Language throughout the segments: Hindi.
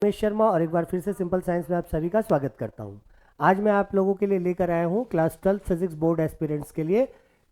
रमेश शर्मा और एक बार फिर से सिंपल साइंस में आप सभी का स्वागत करता हूं। आज मैं आप लोगों के लिए लेकर आया हूं क्लास 12 फिजिक्स बोर्ड एस्पिरेंट्स के लिए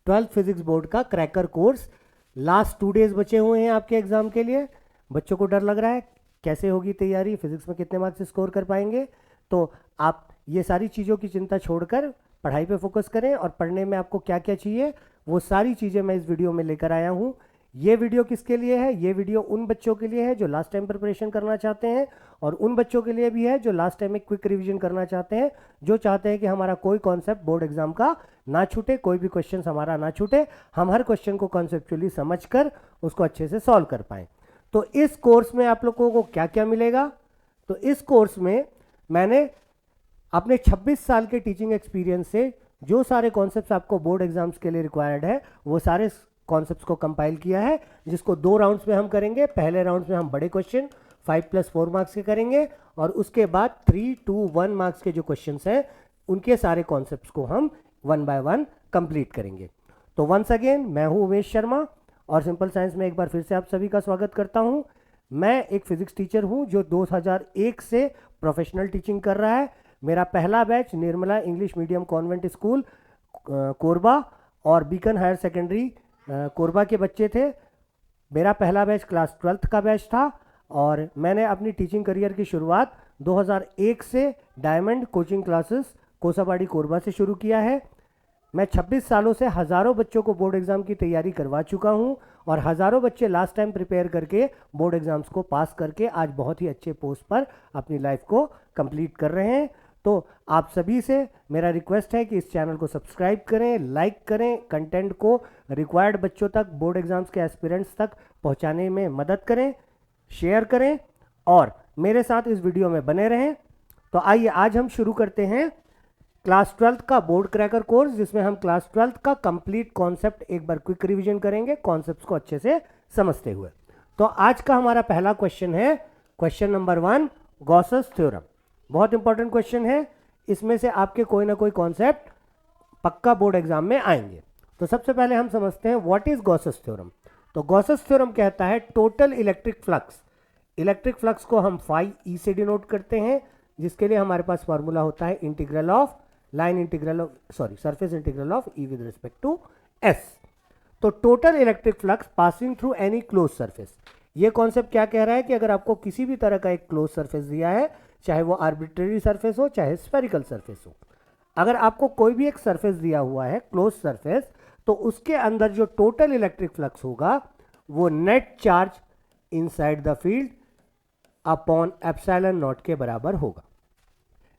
12 फिजिक्स बोर्ड का क्रैकर कोर्स। लास्ट 2 डेज बचे हुए हैं आपके एग्जाम के लिए। बच्चों को डर लग रहा है कैसे होगी तैयारी, फिजिक्स में कितने मार्क्स स्कोर कर पाएंगे। तो आप ये सारी चीज़ों की चिंता छोड़कर पढ़ाई पे फोकस करें और पढ़ने में आपको क्या क्या चाहिए वो सारी चीज़ें मैं इस वीडियो में लेकर आया हूँ। ये वीडियो किसके लिए है? ये वीडियो उन बच्चों के लिए है जो लास्ट टाइम प्रिपरेशन करना चाहते हैं और उन बच्चों के लिए भी है जो लास्ट टाइम में क्विक रिवीजन करना चाहते हैं, जो चाहते हैं कि हमारा कोई कॉन्सेप्ट बोर्ड एग्जाम का ना छूटे, कोई भी क्वेश्चन हमारा ना छूटे, हम हर क्वेश्चन को कॉन्सेप्चुअली समझकर उसको अच्छे से सॉल्व कर पाएं। तो इस कोर्स में आप लोगों को क्या क्या मिलेगा? तो इस कोर्स में मैंने अपने 26 साल के टीचिंग एक्सपीरियंस से जो सारे कॉन्सेप्ट्स आपको बोर्ड एग्जाम्स के लिए रिक्वायर्ड है वो सारे कॉन्सेप्ट्स को कंपाइल किया है, जिसको 2 राउंड्स में हम करेंगे। पहले राउंड में हम बड़े क्वेश्चन 5+4 मार्क्स के करेंगे और उसके बाद 3, 2, 1 मार्क्स के जो क्वेश्चंस हैं उनके सारे कॉन्सेप्ट्स को हम 1 बाय 1 कंप्लीट करेंगे। तो वंस अगेन मैं हूं उमेश शर्मा और सिंपल साइंस में एक बार फिर से आप सभी का स्वागत करता हूं। मैं एक फिजिक्स टीचर हूं जो 2001 से प्रोफेशनल टीचिंग कर रहा है। मेरा पहला batch Nirmala English medium convent school Korba और बीकन हायर सेकेंडरी कोरबा के बच्चे थे। मेरा पहला बैच क्लास 12th का बैच था और मैंने अपनी टीचिंग करियर की शुरुआत 2001 से diamond coaching classes Kosabadi Korba से शुरू किया है। मैं 26 सालों से हज़ारों बच्चों को बोर्ड एग्ज़ाम की तैयारी करवा चुका हूं और हज़ारों बच्चे लास्ट टाइम प्रिपेयर करके बोर्ड एग्ज़ाम्स को पास करके आज बहुत ही अच्छे पोस्ट पर अपनी लाइफ को कंप्लीट कर रहे हैं। तो आप सभी से मेरा रिक्वेस्ट है कि इस चैनल को सब्सक्राइब करें, लाइक करें, कंटेंट को रिक्वायर्ड बच्चों तक, बोर्ड एग्जाम्स के एस्पिरेंट्स तक पहुंचाने में मदद करें, शेयर करें और मेरे साथ इस वीडियो में बने रहें। तो आइए आज हम शुरू करते हैं क्लास 12th का बोर्ड क्रैकर कोर्स, जिसमें हम क्लास 12th का कंप्लीट कॉन्सेप्ट एक बार क्विक रिवीजन करेंगे कॉन्सेप्ट्स को अच्छे से समझते हुए। तो आज का हमारा पहला क्वेश्चन है क्वेश्चन नंबर 1, गॉसस थ्योरम। बहुत इंपॉर्टेंट क्वेश्चन है, इसमें से आपके कोई ना कोई कॉन्सेप्ट पक्का बोर्ड एग्जाम में आएंगे। तो सबसे पहले हम समझते हैं व्हाट इज गॉसस थ्योरम। तो गॉसस थ्योरम कहता है total electric flux. Electric flux को हम फाई ई से डिनोट करते हैं, जिसके लिए हमारे पास फॉर्मूला होता है integral of surface integral of E with respect to S. तो total electric flux passing through any close surface. ये कॉन्सेप्ट क्या कह रहा है कि अगर आपको किसी भी तरह का एक क्लोज सरफेस दिया है, चाहे वो आर्बिट्रेरी सरफेस हो चाहे स्फेरिकल सरफेस हो, अगर आपको कोई भी एक सरफेस दिया हुआ है क्लोज सरफेस, तो उसके अंदर जो टोटल इलेक्ट्रिक फ्लक्स होगा वो net charge inside the field upon epsilon naught के बराबर होगा।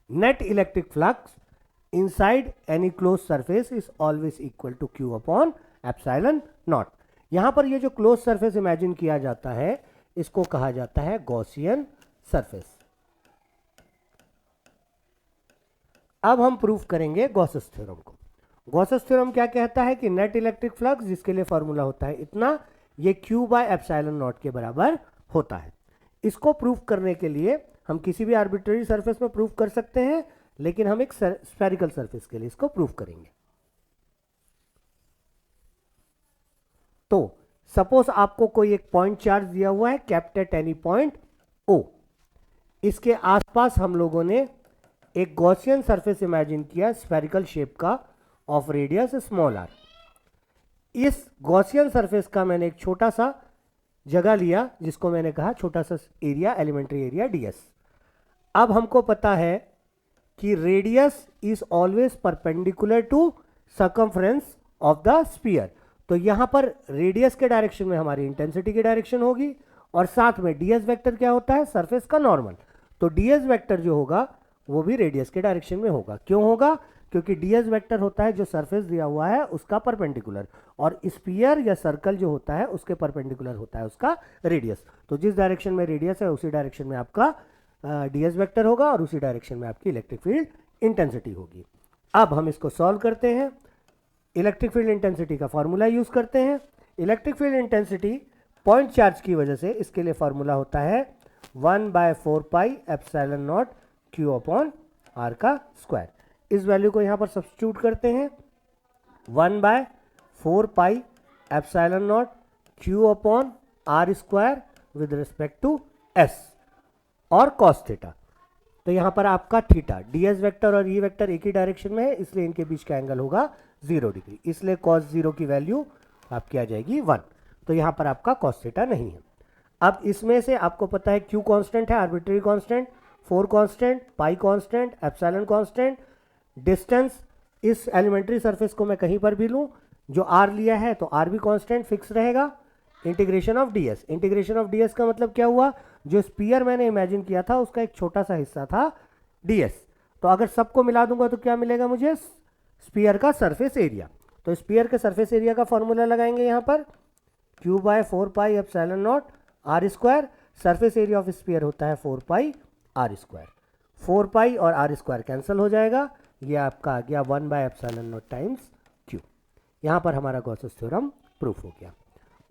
Net electric flux inside any close surface is always equal to Q upon epsilon naught. यहां पर ये जो क्लोज सरफेस इमेजिन किया जाता है इसको कहा जाता है गॉसियन सरफेस। अब हम प्रूफ करेंगे गॉसस थ्योरम को। गॉसस थ्योरम क्या कहता है कि नेट इलेक्ट्रिक फ्लक्स, जिसके लिए फॉर्मूला होता है इतना, ये Q बाय एप्सिलॉन नॉट के बराबर होता है। इसको प्रूफ करने के लिए हम किसी भी आर्बिट्रेरी सरफेस में प्रूफ कर सकते हैं, लेकिन हम एक स्फेरिकल सरफेस के लिए इसको प्रूफ करेंगे। तो सपोज आपको कोई एक पॉइंट चार्ज दिया हुआ है kept at any point O। इसके आसपास हम लोगों ने एक गॉसियन सरफेस इमेजिन किया स्फेरिकल शेप का ऑफ रेडियस स्मॉल r। इस गॉसियन सरफेस का मैंने एक छोटा सा जगह लिया जिसको मैंने कहा छोटा सा एरिया, एलिमेंट्री एरिया ds। अब हमको पता है कि radius is always perpendicular to circumference of the sphere. तो यहां पर रेडियस के डायरेक्शन में हमारी इंटेंसिटी की डायरेक्शन होगी और साथ में ds वेक्टर क्या होता है? सरफेस का नॉर्मल। तो ds वेक्टर जो होगा वो भी रेडियस के डायरेक्शन में होगा। क्यों होगा? क्योंकि ds वेक्टर होता है जो सरफेस दिया हुआ है उसका परपेंडिकुलर, और स्फीयर या सर्कल जो होता है उसके परपेंडिकुलर होता है उसका रेडियस। तो जिस डायरेक्शन में रेडियस है उसी डायरेक्शन में आपका ds वेक्टर होगा और उसी डायरेक्शन में आपकी इलेक्ट्रिक फील्ड इंटेंसिटी होगी। अब हम इसको सॉल्व करते हैं। इलेक्ट्रिक फील्ड इंटेंसिटी का फॉर्मूला यूज करते हैं। Electric field intensity point charge की वजह से इसके लिए फॉर्मूला होता है 1/4 pi epsilon naught Q upon R का स्क्वायर। इस वैल्यू को यहां पर सब्स्टिट्यूट करते हैं। 1/4 pi epsilon naught Q upon R square with respect to S। और कॉस थीटा। तो यहाँ पर आपका थीटा, ds वेक्टर और ई वेक्टर एक ही डायरेक्शन में है, इसलिए इनके बीच का एंगल होगा 0 डिग्री, इसलिए cos 0 की वैल्यू आपकी आ जाएगी 1। तो यहाँ पर आपका cos थीटा नहीं है। अब इसमें से आपको पता है q कांस्टेंट है, आर्बिट्री कांस्टेंट, 4 कांस्टेंट, पाई कांस्टेंट, एप्सिलॉन कांस्टेंट, डिस्टेंस इस एलिमेंट्री सरफेस को मैं कहीं पर भी लूँ, जो r लिया है तो r भी कांस्टेंट फिक्स रहेगा। Integration of ds, integration of ds का मतलब क्या हुआ, जो स्पीयर मैंने इमेजिन किया था उसका एक छोटा सा हिस्सा था ds, तो अगर सबको मिला दूंगा तो क्या मिलेगा मुझे, स्पीयर का सरफेस एरिया। तो स्पीयर के सरफेस एरिया का फॉर्मूला लगाएंगे यहाँ पर, q by 4 pi epsilon naught r square, surface area of sphere होता है 4 पाई r स्क्वायर, 4 पाई और r स्क्वायर कैंसिल हो जाएगा, ये आपका आ गया 1 by epsilon not times q। यहाँ पर हमारा गॉसेस थ्योरम प्रूफ हो गया।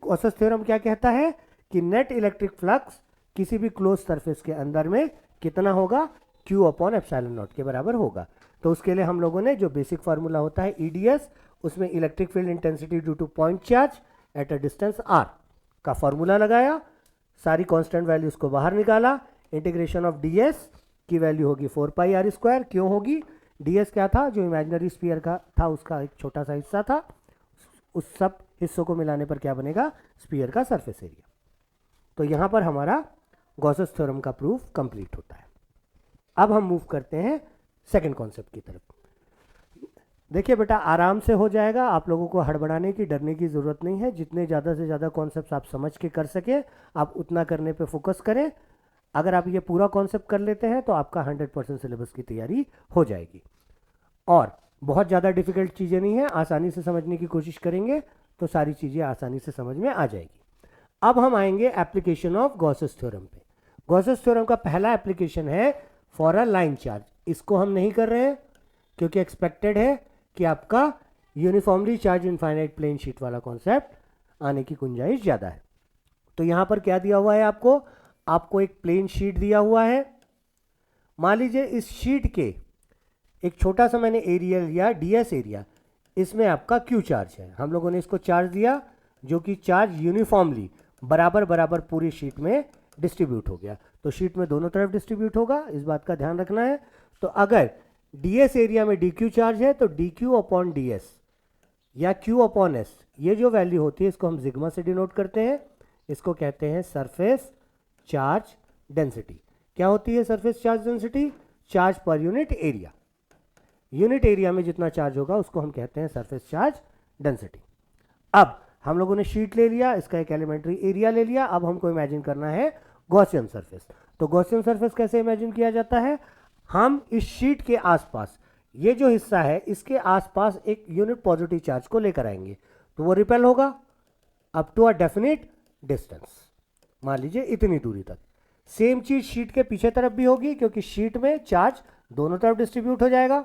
गॉसेस थ्योरम क्या कहता है कि नेट इलेक्ट्रिक फ्लक्स किसी भी क्लोज सरफेस के अंदर में कितना होगा, q अपॉन एप्सिलॉन नॉट के बराबर होगा। तो उसके लिए हम लोगों ने जो बेसिक फार्मूला होता है EDS, उसमें electric field intensity due two point charge at a distance r का फॉर्मूला लगाया, सारी कांस्टेंट वैल्यूज को बाहर निकाला, इंटीग्रेशन ऑफ ds की वैल्यू होगी 4 पाई r स्क्वायर। क्यों होगी, ds क्या था, जो इमेजिनरी स्फीयर का था उसका एक छोटा सा हिस्सा था, उस सब हिस्सों को मिलाने पर क्या बनेगा, स्फीयर का सरफेस एरिया। तो यहाँ पर हमारा गॉसेस थ्योरम का प्रूफ कंप्लीट होता है। अब हम मूव करते हैं सेकंड कॉन्सेप्ट की तरफ। देखिए बेटा, आराम से हो जाएगा, आप लोगों को हड़बड़ाने की, डरने की ज़रूरत नहीं है। जितने ज़्यादा से ज़्यादा कॉन्सेप्ट आप समझ के कर सके, आप उतना करने पे फोकस करें। अगर आप ये पूरा कॉन्सेप्ट कर लेते हैं तो आपका 100% सिलेबस की तैयारी हो जाएगी। और बहुत ज़्यादा डिफिकल्ट चीज़ें नहीं है, आसानी से समझने की कोशिश करेंगे तो सारी चीज़ें आसानी से समझ में आ जाएगी। अब हम आएंगे एप्लीकेशन ऑफ गॉसेस थ्योरम पे। गॉसेस थ्योरम का पहला एप्लीकेशन है फॉर अ लाइन चार्ज। इसको हम नहीं कर रहे हैं क्योंकि एक्सपेक्टेड है कि आपका uniformly charge infinite plane sheet वाला कॉन्सेप्ट आने की गुंजाइश ज़्यादा है। तो यहाँ पर क्या दिया हुआ है, आपको एक प्लेन शीट दिया हुआ है। मान लीजिए इस शीट के एक छोटा सा मैंने एरिया लिया, ds एरिया, इसमें आपका q चार्ज है। हम लोगों ने इसको चार्ज दिया जो कि चार्ज यूनिफॉर्मली बराबर बराबर पूरी शीट में डिस्ट्रीब्यूट हो गया। तो शीट में दोनों तरफ डिस्ट्रीब्यूट होगा, इस बात का ध्यान रखना है। तो अगर ds एरिया में dq चार्ज है तो dq अपॉन ds या q अपॉन s, ये जो वैल्यू होती है इसको हम सिग्मा से डिनोट करते हैं। इसको कहते हैं सरफेस चार्ज डेंसिटी। क्या होती है surface charge density, charge per unit area. Unit area में जितना चार्ज होगा उसको हम कहते हैं सरफेस चार्ज डेंसिटी। अब हम लोगों ने शीट ले लिया, इसका एक एलिमेंट्री एरिया ले लिया। अब हमको इमेजिन करना है गॉसियन सरफेस। तो गॉसियन सरफेस कैसे इमेजिन किया जाता है, हम इस शीट के आसपास, ये जो हिस्सा है इसके आसपास एक यूनिट पॉजिटिव चार्ज को लेकर आएंगे तो वो रिपेल होगा up to a definite distance, मान लीजिए इतनी दूरी तक। सेम चीज शीट के पीछे तरफ भी होगी क्योंकि शीट में चार्ज दोनों तरफ डिस्ट्रीब्यूट हो जाएगा।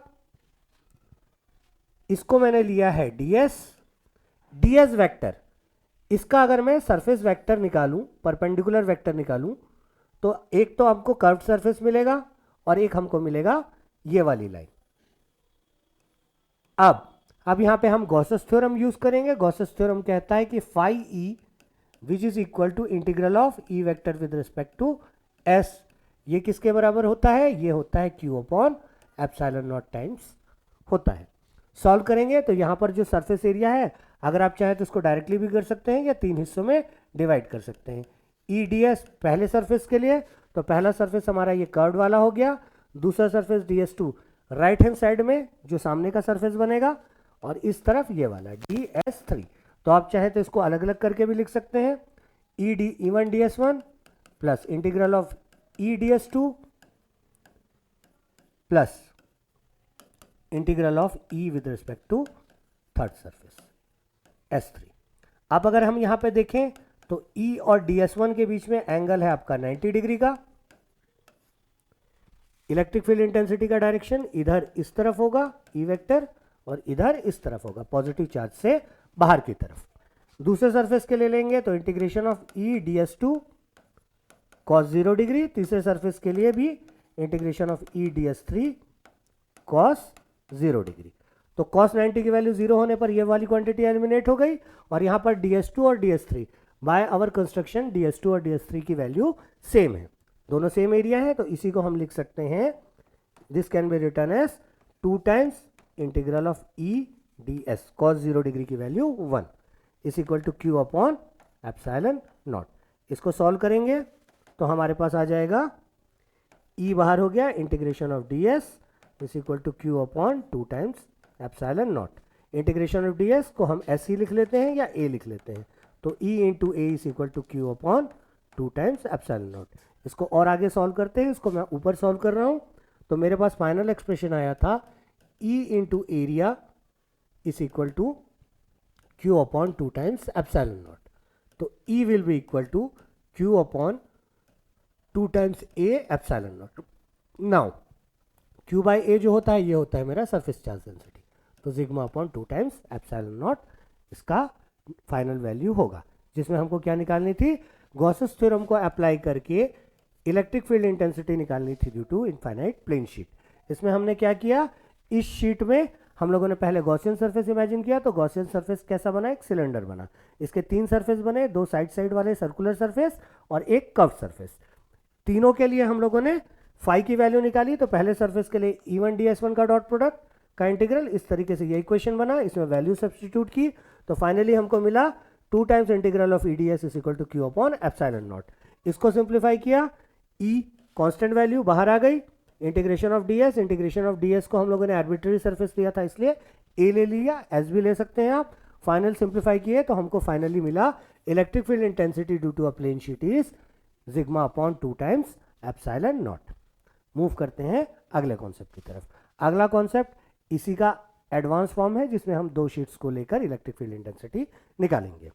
इसको मैंने लिया है ds वेक्टर। इसका अगर मैं सरफेस वेक्टर निकालूं, परपेंडिकुलर वेक्टर निकालूं, तो एक तो हमको कर्व्ड सरफेस मिलेगा और एक हमको मिलेगा ये वाली लाइन। अब यहां पे हम गॉसेस थ्योरम यूज करेंगे। गॉसेस थ्योरम कहता है कि phi e which is equal to integral of e vector with respect to s, ये किसके बराबर होता है, ये होता है q upon epsilon not times होता है। सॉल्व करेंगे तो यहां पर जो सरफेस एरिया है, अगर आप चाहें तो इसको डायरेक्टली भी कर सकते हैं या तीन हिस्सों में डिवाइड कर सकते हैं। EDS पहले सरफेस के लिए, तो पहला सरफेस हमारा ये कर्व्ड वाला हो गया, दूसरा surface DS2 right hand side में जो सामने का सरफेस बनेगा, और इस तरफ ये वाला DS3। तो आप चाहे तो इसको अलग अलग करके भी लिख सकते हैं, E1 DS1 plus integral of EDS2 plus integral of E with respect to third surface S3। अब अगर हम यहां पे देखें तो E और DS1 के बीच में एंगल है आपका 90 डिग्री का। इलेक्ट्रिक फील्ड इंटेंसिटी का डायरेक्शन इधर इस तरफ होगा E वेक्टर, और इधर इस तरफ होगा पॉजिटिव चार्ज से बाहर की तरफ। दूसरे सरफेस के लिए लेंगे तो integration of E DS2 cos 0 degree, तीसरे सरफेस के लिए भी integration of E DS3 cos 0 degree. तो cos 90 की वैल्यू 0 होने पर ये वाली क्वांटिटी एलिमिनेट हो गई, और यहां पर DS2 और DS3 by our construction DS2 और DS3 की वैल्यू सेम है, दोनों सेम एरिया है, तो इसी को हम लिख सकते हैं, this can be written as 2 times integral of E D S cos 0 degree की value 1 is equal to Q upon epsilon not. इसको सॉल्व करेंगे तो हमारे पास आ जाएगा ई बाहर हो गया, integration of D S is equal to Q upon 2 times epsilon naught. Integration of D S को हम एस ही लिख लेते हैं या ए लिख लेते हैं, तो E into A is equal to Q upon 2 times epsilon not. इसको और आगे सॉल्व करते हैं, इसको मैं ऊपर सॉल्व कर रहा हूँ, तो मेरे पास फाइनल एक्सप्रेशन आया था E into area is equal to Q upon 2 times epsilon not. तो E will be equal to Q upon 2 times A epsilon not. Now Q by A जो होता है ये होता है मेरा सरफेस चार्ज डेंसिटी, तो sigma upon 2 times epsilon not इसका फाइनल वैल्यू होगा, जिसमें हमको क्या निकालनी थी, गॉसेस थ्योरम को अप्लाई करके इलेक्ट्रिक फील्ड इंटेंसिटी निकालनी थी due to infinite plane sheet. इसमें हमने क्या किया, इस शीट में हम लोगों ने पहले गॉसियन सरफेस इमेजिन किया, तो गॉसियन सरफेस कैसा बना, एक सिलेंडर बना, इसके 3 सरफेस बने, 2 साइड वाले सर्कुलर सरफेस और एक कर्व सरफेस। तीनों के लिए हम लोगों ने फाई की वैल्यू निकाली, तो पहले सरफेस के लिए E1 ds1 का डॉट प्रोडक्ट का इंटीग्रल, इस तरीके से ये इक्वेशन बना, इसमें वैल्यू सब्स्टिट्यूट की, तो फाइनली हमको मिला 2 times integral of EDS is equal to Q upon epsilon not. इसको सिंप्लीफाई किया, E कांस्टेंट वैल्यू बाहर आ गई, इंटीग्रेशन ऑफ ds को हम लोगों ने आर्बिट्रेरी सरफेस लिया था इसलिए A ले लिया, S भी ले सकते हैं आप। फाइनल सिंप्लीफाई किए तो हमको फाइनली मिला electric field intensity due to a plane sheet is sigma upon 2 times epsilon naught. Move करते हैं अगले कॉन्सेप्ट की तरफ। अगला कॉन्सेप्ट इसी का एडवांस फॉर्म है, जिसमें हम 2 शीट्स को लेकर इलेक्ट्रिक फील्ड इंटेंसिटी निकालेंगे।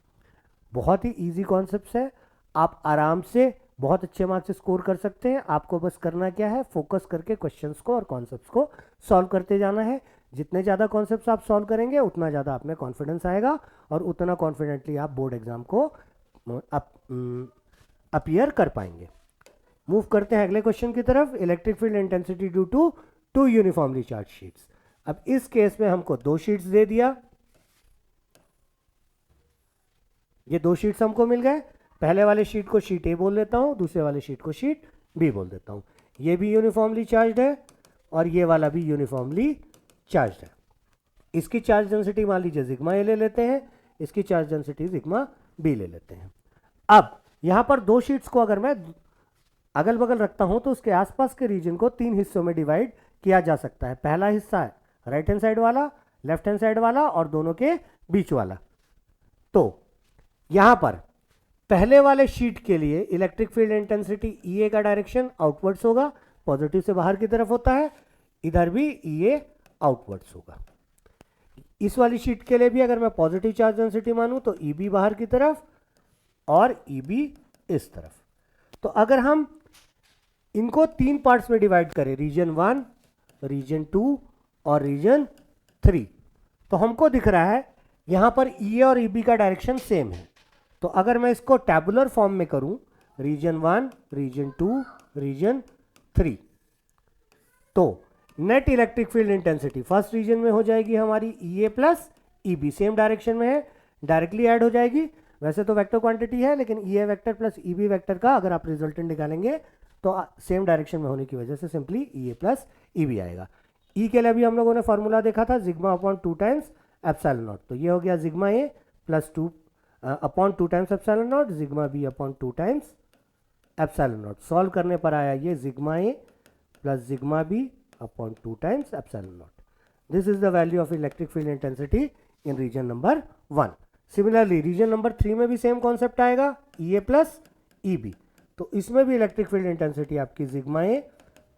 बहुत ही इजी कॉन्सेप्ट है, आप आराम से बहुत अच्छे मार्क्स से स्कोर कर सकते हैं। आपको बस करना क्या है, फोकस करके क्वेश्चंस को और कॉन्सेप्ट्स को सॉल्व करते जाना है। जितने ज़्यादा कॉन्सेप्ट्स आप सॉल्व करेंगे उतना ज़्यादा आप में कॉन्फिडेंस आएगा और उतना कॉन्फिडेंटली आप बोर्ड एग्जाम को अपीयर कर पाएंगे। मूव करते हैं अगले क्वेश्चन की तरफ। Electric field intensity due to 2 uniformly charge sheets. अब इस केस में हमको 2 शीट्स दे दिया, ये 2 शीट्स हमको मिल गए। पहले वाले शीट को शीट ए बोल देता हूं, दूसरे वाले शीट को शीट बी बोल देता हूं। ये भी यूनिफॉर्मली चार्ज है और ये वाला भी यूनिफॉर्मली चार्ज है। इसकी चार्ज डेंसिटी मान लीजिए सिग्मा ए ले लेते हैं, इसकी चार्ज डेंसिटी सिग्मा बी ले लेते हैं। अब यहां पर 2 शीट्स को अगर मैं अगल बगल रखता हूं तो उसके आसपास के रीजन को 3 हिस्सों में डिवाइड किया जा सकता है। पहला हिस्सा है राइट हैंड साइड वाला, लेफ्ट हैंड साइड वाला और दोनों के बीच वाला। तो यहां पर पहले वाले शीट के लिए इलेक्ट्रिक फील्ड इंटेंसिटी ईए का डायरेक्शन आउटवर्ड्स होगा, पॉजिटिव से बाहर की तरफ होता है, इधर भी ईए आउटवर्ड्स होगा। इस वाली शीट के लिए भी अगर मैं पॉजिटिव चार्ज डेंसिटी मानूं तो ईबी बाहर की तरफ और ईबी इस तरफ। तो अगर हम इनको 3 पार्ट्स में डिवाइड करें, रीजन 1, रीजन 2 और रीजन 3, तो हमको दिख रहा है यहां पर ईए और ईबी का डायरेक्शन सेम है। तो अगर मैं इसको टैबुलर फॉर्म में करूं, रीजन 1, रीजन 2, रीजन 3, तो net electric field intensity first region में हो जाएगी हमारी E A plus E B, same direction में है, डायरेक्टली ऐड हो जाएगी। वैसे तो वेक्टर क्वांटिटी है, लेकिन ईए वेक्टर प्लस ईबी वेक्टर का अगर आप रिजल्टेंट निकालेंगे तो सेम डायरेक्शन में होने की वजह से सिंपली ईए प्लस ईबी आएगा। ई के लिए भी हम लोगों ने फॉर्मूला देखा था, sigma upon 2 times epsilon not. तो ये हो गया sigma A plus 2 upon 2 times epsilon naught, sigma B upon 2 times epsilon not. Solve करने पर आया ये sigma A plus sigma B upon 2 times epsilon naught. This is the value of electric field intensity in region number 1। Similarly region number 3 में भी सेम कॉन्सेप्ट आएगा, ईए प्लस ईबी। तो इसमें भी इलेक्ट्रिक फील्ड इंटेंसिटी आपकी sigma A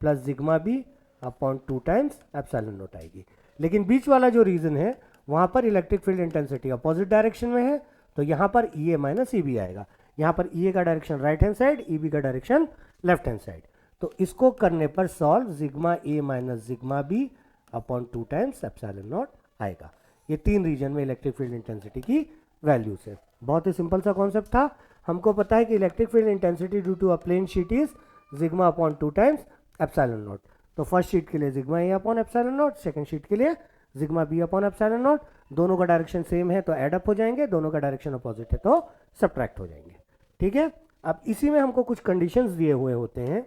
plus sigma B upon 2 times epsilon naught आएगी। लेकिन बीच वाला जो रीजन है वहां पर electric field intensity opposite direction में है, तो यहां पर ईए माइनस ईबी आएगा। यहां पर ईए का direction right hand side, E B का डायरेक्शन लेफ्ट हैंड साइड। तो इसको करने पर solve sigma A minus sigma B upon 2 times epsilon naught आएगा। ये 3 रीजन में इलेक्ट्रिक फील्ड इंटेंसिटी की वैल्यूज है। बहुत ही सिंपल सा कॉन्सेप्ट था। हमको पता है कि electric field intensity due to a plane sheet is sigma upon 2 times epsilon not. तो फर्स्ट शीट के लिए sigma A upon epsilon naught, second sheet के लिए sigma B upon epsilon naught. दोनों का डायरेक्शन सेम है तो एड अप हो जाएंगे, दोनों का डायरेक्शन अपोजिट है तो सब्ट्रैक्ट हो जाएंगे। ठीक है, अब इसी में हमको कुछ कंडीशंस दिए हुए होते हैं।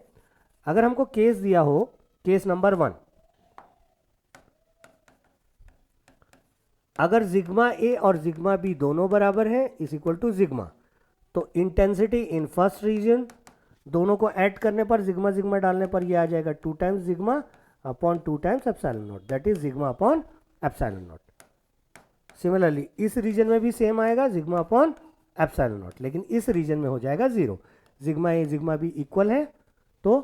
अगर हमको केस दिया हो, केस नंबर 1, अगर सिग्मा ए और सिग्मा बी दोनों बराबर है इज इक्वल टू सिग्मा, तो इंटेंसिटी इन फर्स्ट रीजन, दोनों को ऐड करने पर सिग्मा सिग्मा डालने पर ये आ जाएगा 2 times sigma upon 2 times epsilon not, that is sigma upon epsilon not. Similarly इस रीजन में भी सेम आएगा सिग्मा अपॉन एप्सिलॉन नॉट, लेकिन इस रीजन में हो जाएगा 0। सिग्मा ए सिग्मा बी इक्वल है तो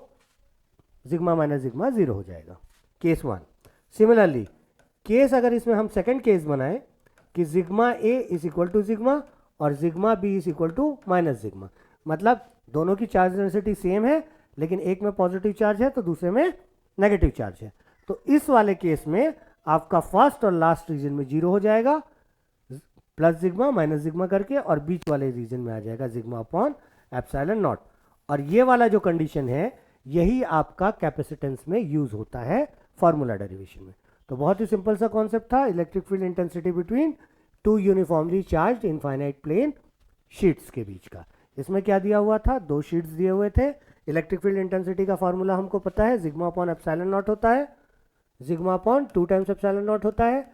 सिग्मा माइनस सिग्मा 0 हो जाएगा, केस 1। सिमिलरली केस अगर इसमें हम सेकंड केस बनाए कि sigma A is equal to sigma और sigma B is equal to minus sigma, मतलब दोनों की चार्ज डेंसिटी सेम है लेकिन एक में पॉजिटिव चार्ज है तो दूसरे में नेगेटिव चार्ज है, तो इस वाले केस में आपका फर्स्ट और लास्ट रीजन में 0 हो जाएगा, प्लस सिग्मा माइनस सिग्मा करके, और बीच वाले रीजन में आ जाएगा सिग्मा अपॉन एप्सिलॉन नॉट। और ये वाला जो कंडीशन है यही आपका कैपेसिटेंस में यूज होता है फॉर्मूला डेरिवेशन में। तो बहुत ही सिंपल सा कॉन्सेप्ट था, electric field intensity between 2 uniformly charged infinite plane sheets के बीच का। इसमें क्या दिया हुआ था, 2 शीट्स दिए हुए थे। इलेक्ट्रिक फील्ड इंटेंसिटी का फॉर्मूला हमको पता है, सिग्मा अपॉन एप्सिलॉन नॉट होता है, sigma upon 2 times epsilon not होता है।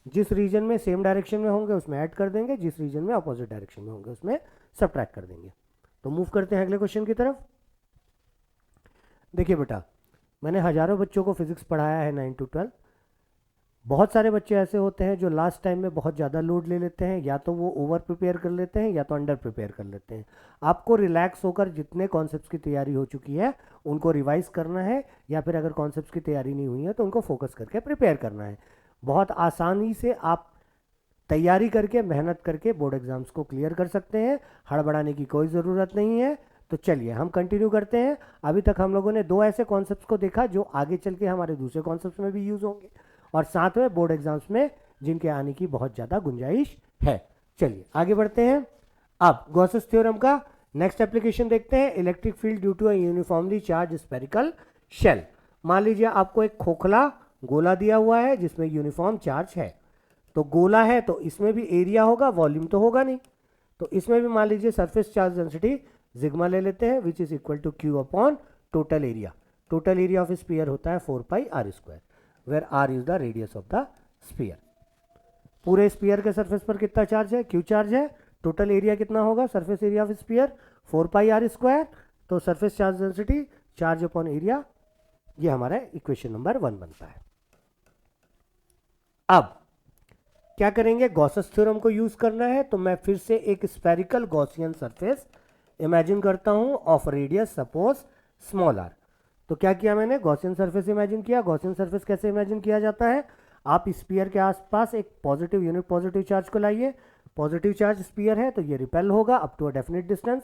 जिस रीजन में सेम डायरेक्शन में होंगे उसमें ऐड कर देंगे, जिस रीजन में अपोजिट डायरेक्शन में होंगे उसमें सब्ट्रैक्ट कर देंगे। तो मूव करते हैं अगले क्वेश्चन की तरफ। देखिए बेटा, मैंने हजारों बच्चों को फिजिक्स पढ़ाया है 9 to 12। बहुत सारे बच्चे ऐसे होते हैं जो लास्ट टाइम में बहुत ज़्यादा लोड ले लेते हैं, या तो वो ओवर प्रिपेयर कर लेते हैं या तो अंडर प्रिपेयर कर लेते हैं। आपको रिलैक्स होकर जितने कॉन्सेप्ट्स की तैयारी हो चुकी है उनको रिवाइज करना है, या फिर अगर कॉन्सेप्ट्स की तैयारी नहीं हुई है तो उनको फोकस करके प्रिपेयर करना है। बहुत आसानी से आप तैयारी करके मेहनत करके बोर्ड एग्जाम्स को क्लियर कर सकते हैं, हड़बड़ाने की कोई ज़रूरत नहीं है। तो चलिए हम कंटिन्यू करते हैं। अभी तक हम लोगों ने 2 ऐसे कॉन्सेप्ट्स को देखा जो आगे चल के हमारे दूसरे कॉन्सेप्ट्स में भी यूज़ होंगे और साथ में बोर्ड एग्जाम्स में जिनके आने की बहुत ज़्यादा गुंजाइश है। चलिए आगे बढ़ते हैं। अब गॉसेस थ्योरम का नेक्स्ट एप्लीकेशन देखते हैं, electric field due to a uniformly charge spherical shell. मान लीजिए आपको एक खोखला गोला दिया हुआ है जिसमें यूनिफॉर्म चार्ज है, तो गोला है तो इसमें भी एरिया होगा, वॉल्यूम तो होगा नहीं। तो इसमें भी मान लीजिए सरफेस चार्ज डेंसिटी सिग्मा ले लेते हैं, which is equal to Q upon total area. Total area of sphere होता है 4 pi R square, where R is the radius of the sphere. पूरे स्फीयर के सरफेस पर कितना चार्ज है, क्यू चार्ज है। टोटल एरिया कितना होगा, surface area of sphere 4 pi R square. तो surface charge density charge upon area, ये हमारा इक्वेशन नंबर 1 बनता है। अब क्या करेंगे, गॉसेस थ्योरम को यूज करना है, तो मैं फिर से एक स्फेरिकल गॉसियन सरफेस इमेजिन करता हूं of radius suppose small R. तो क्या किया मैंने, गॉसियन सरफेस इमेजिन किया। गॉसियन सरफेस कैसे इमेजिन किया जाता है, आप स्फीयर के आसपास एक पॉजिटिव यूनिट पॉजिटिव चार्ज को लाइए। पॉजिटिव चार्ज स्फीयर है तो ये रिपेल होगा up to a definite distance.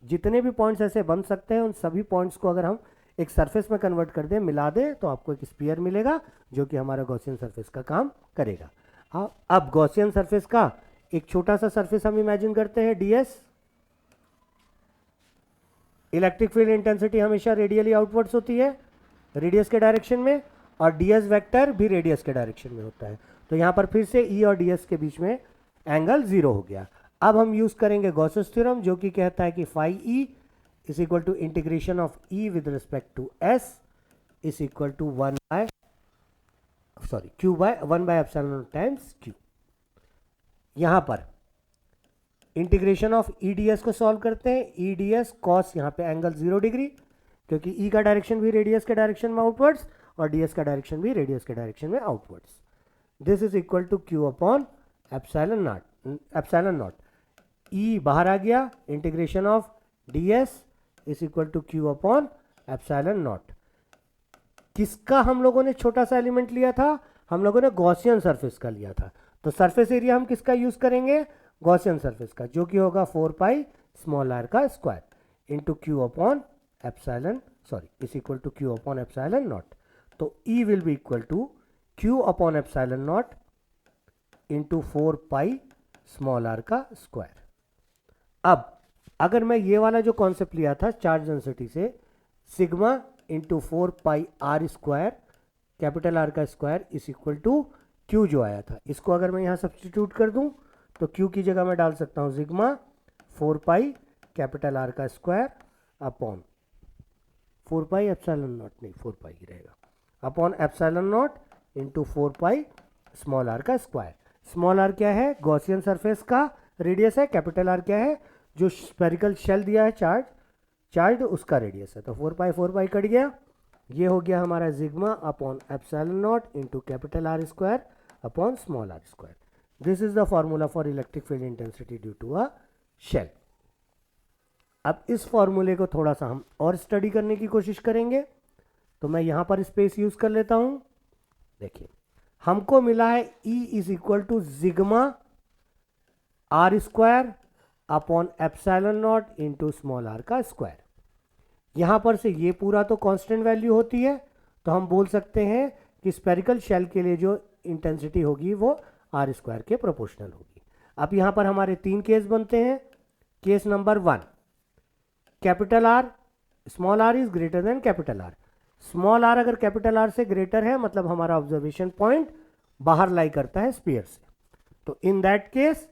जितने भी पॉइंट्स ऐसे बन सकते हैं उन सभी पॉइंट्स को अगर हम एक सरफेस में कन्वर्ट कर दें, मिला दें, तो आपको एक स्फीयर मिलेगा जो कि हमारा गॉसियन सरफेस का काम करेगा। अब गॉसियन सरफेस का एक छोटा सा सरफेस हम इमेजिन करते हैं ds। इलेक्ट्रिक फील्ड इंटेंसिटी हमेशा रेडियली आउटवर्ड्स होती है रेडियस के डायरेक्शन में, और ds वेक्टर भी रेडियस के डायरेक्शन में होता है। तो यहां पर फिर से e और ds के बीच में एंगल 0 हो गया। अब हम यूज करेंगे गॉसेस थ्योरम जो कि कहता है कि phi e is equal to integration of e with respect to s is equal to q by 1 by epsilon times q। यहां पर integration of E D S को सॉल्व करते हैं। ई डी एस कॉस यहाँ पे एंगल 0 डिग्री, क्योंकि ई का डायरेक्शन भी रेडियस के डायरेक्शन में आउटवर्ड्स और डी एस का डायरेक्शन भी रेडियस के डायरेक्शन में outwards. This is equal to Q upon epsilon not. E बाहर आ गया, integration of D S is equal to Q upon epsilon not. किसका हम लोगों ने छोटा सा एलिमेंट लिया था, हम लोगों ने गॉसियन सरफेस का लिया था। तो सरफेस एरिया हम किसका यूज करेंगे, गॉसियन सरफेस का, जो कि होगा 4 पाई स्मॉल आर का square into Q upon epsilon is equal to Q upon epsilon not. तो E will be equal to Q upon epsilon not into 4 pi small R का स्क्वायर। अब अगर मैं ये वाला जो कॉन्सेप्ट लिया था चार्ज डेंसिटी से, sigma into 4 pi R square capital R का square is equal to Q जो आया था, इसको अगर मैं यहाँ सब्सटीट्यूट कर दूं तो क्यू की जगह मैं डाल सकता हूँ सिग्मा 4 पाई कैपिटल आर का square upon 4 pi epsilon naught, नहीं 4 पाई ही रहेगा, upon epsilon not into 4 pi small R का स्क्वायर। स्मॉल आर क्या है? गॉसियन सरफेस का रेडियस है। कैपिटल आर क्या है? जो स्पेरिकल शेल दिया है चार्ज उसका रेडियस है। तो 4 पाई कट गया, ये हो गया हमारा sigma upon epsilon not into capital R square upon small R square. This is the formula for electric field intensity due to a shell. अब इस फॉर्मूले को थोड़ा सा हम और स्टडी करने की कोशिश करेंगे, तो मैं यहां पर स्पेस यूज कर लेता हूं। देखिए हमको मिला है E is equal to sigma R square upon epsilon not into small R का स्क्वायर। यहां पर से ये पूरा तो कांस्टेंट वैल्यू होती है, तो हम बोल सकते हैं कि स्पेरिकल शेल के लिए जो इंटेंसिटी होगी वो आर स्क्वायर के प्रोपोर्शनल होगी। अब यहां पर हमारे 3 केस बनते हैं। Case number 1, capital R small R is greater than capital R. Small R अगर कैपिटल आर से ग्रेटर है मतलब हमारा ऑब्जर्वेशन पॉइंट बाहर लाई करता है स्फीयर से, तो इन दैट केस